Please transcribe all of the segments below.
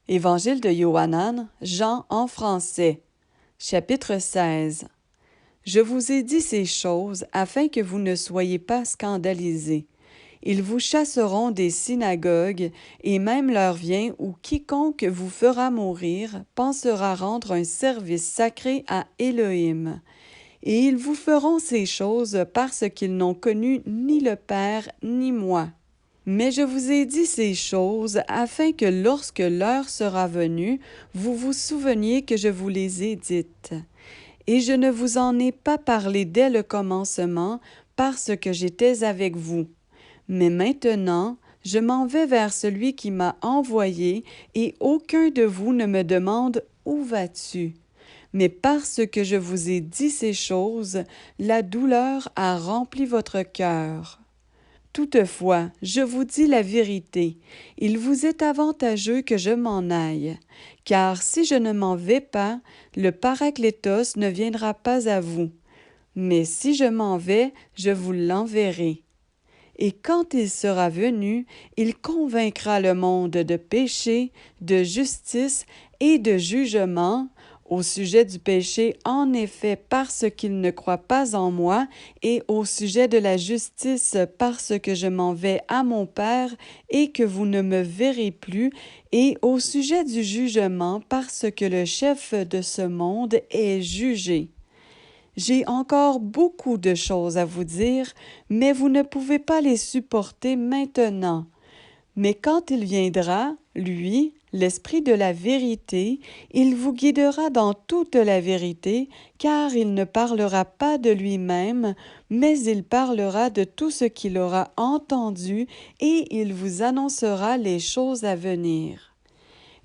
Évangile de Yohanan, Jean en français. Chapitre 16. Je vous ai dit ces choses afin que vous ne soyez pas scandalisés. Ils vous chasseront des synagogues, et même l'heure vient où quiconque vous fera mourir pensera rendre un service sacré à Élohim. Et ils vous feront ces choses parce qu'ils n'ont connu ni le Père ni moi. Mais je vous ai dit ces choses afin que lorsque l'heure sera venue, vous vous souveniez que je vous les ai dites. Et je ne vous en ai pas parlé dès le commencement, parce que j'étais avec vous. Mais maintenant, je m'en vais vers celui qui m'a envoyé, et aucun de vous ne me demande « Où vas-tu » ? Mais parce que je vous ai dit ces choses, la douleur a rempli votre cœur. Toutefois, je vous dis la vérité, il vous est avantageux que je m'en aille, car si je ne m'en vais pas, le Paraklétos ne viendra pas à vous. Mais si je m'en vais, je vous l'enverrai. Et quand il sera venu, il convaincra le monde de péché, de justice et de jugement. Au sujet du péché, en effet, parce qu'il ne croit pas en moi, et au sujet de la justice, parce que je m'en vais à mon Père et que vous ne me verrez plus, et au sujet du jugement, parce que le chef de ce monde est jugé. J'ai encore beaucoup de choses à vous dire, mais vous ne pouvez pas les supporter maintenant. Mais quand il viendra, lui, l'Esprit de la vérité, il vous guidera dans toute la vérité, car il ne parlera pas de lui-même, mais il parlera de tout ce qu'il aura entendu, et il vous annoncera les choses à venir.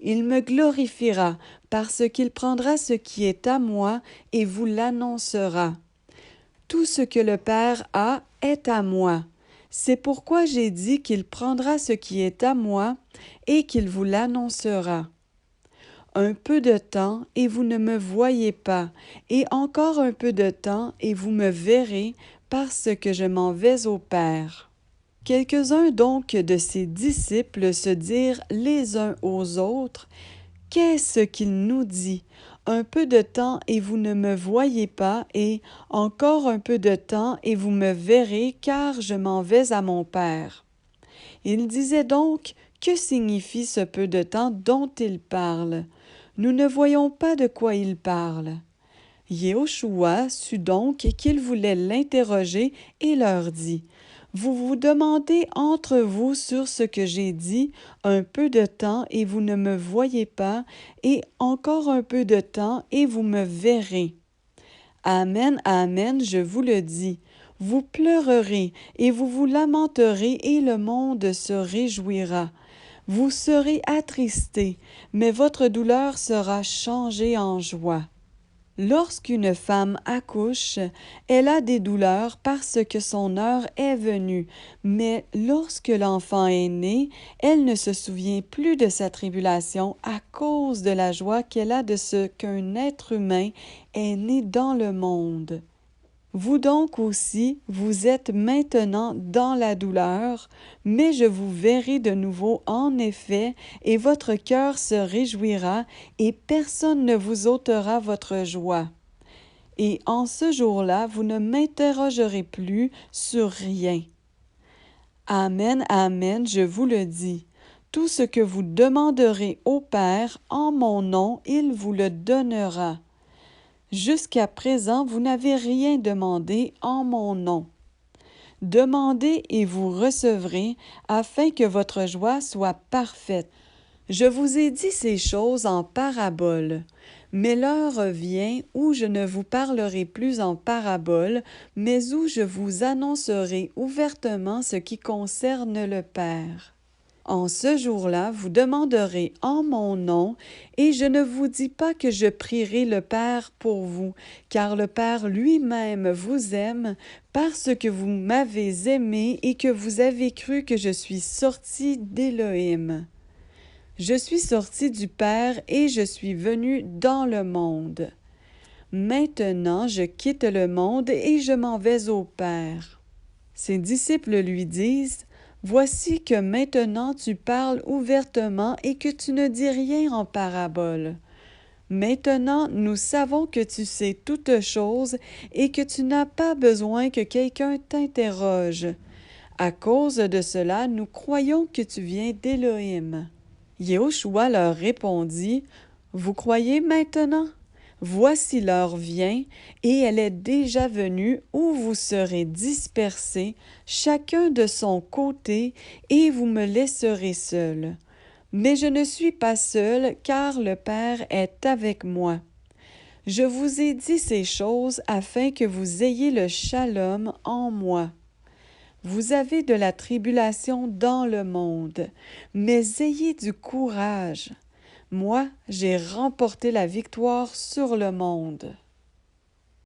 Il me glorifiera, parce qu'il prendra ce qui est à moi et vous l'annoncera. Tout ce que le Père a est à moi. C'est pourquoi j'ai dit qu'il prendra ce qui est à moi et qu'il vous l'annoncera. Un peu de temps et vous ne me voyez pas, et encore un peu de temps et vous me verrez, parce que je m'en vais au Père. Quelques-uns donc de ses disciples se dirent les uns aux autres, « Qu'est-ce qu'il nous dit? Un peu de temps et vous ne me voyez pas, et encore un peu de temps et vous me verrez, car je m'en vais à mon Père. » Il disait donc, « Que signifie ce peu de temps dont il parle? Nous ne voyons pas de quoi il parle. » Yehoshua sut donc qu'il voulait l'interroger et leur dit, « Vous vous demandez entre vous sur ce que j'ai dit, un peu de temps et vous ne me voyez pas, et encore un peu de temps et vous me verrez. Amen, amen, je vous le dis. Vous pleurerez et vous vous lamenterez et le monde se réjouira. Vous serez attristés, mais votre douleur sera changée en joie. » Lorsqu'une femme accouche, elle a des douleurs parce que son heure est venue, mais lorsque l'enfant est né, elle ne se souvient plus de sa tribulation à cause de la joie qu'elle a de ce qu'un être humain est né dans le monde. Vous donc aussi, vous êtes maintenant dans la douleur, mais je vous verrai de nouveau en effet, et votre cœur se réjouira, et personne ne vous ôtera votre joie. Et en ce jour-là, vous ne m'interrogerez plus sur rien. Amen, amen, je vous le dis. Tout ce que vous demanderez au Père en mon nom, il vous le donnera. Jusqu'à présent, vous n'avez rien demandé en mon nom. Demandez et vous recevrez, afin que votre joie soit parfaite. Je vous ai dit ces choses en parabole, mais l'heure vient où je ne vous parlerai plus en parabole, mais où je vous annoncerai ouvertement ce qui concerne le Père. En ce jour-là, vous demanderez en mon nom, et je ne vous dis pas que je prierai le Père pour vous, car le Père lui-même vous aime, parce que vous m'avez aimé et que vous avez cru que je suis sorti d'Élohim. Je suis sorti du Père et je suis venu dans le monde. Maintenant, je quitte le monde et je m'en vais au Père. Ses disciples lui disent, « Voici que maintenant tu parles ouvertement et que tu ne dis rien en parabole. Maintenant, nous savons que tu sais toutes choses et que tu n'as pas besoin que quelqu'un t'interroge. À cause de cela, nous croyons que tu viens d'Élohim. Yehoshua leur répondit, Vous croyez maintenant? Voici l'heure vient, et elle est déjà venue, où vous serez dispersés, chacun de son côté, et vous me laisserez seul. Mais je ne suis pas seul, car le Père est avec moi. Je vous ai dit ces choses afin que vous ayez le shalom en moi. Vous avez de la tribulation dans le monde, mais ayez du courage. Moi, j'ai remporté la victoire sur le monde.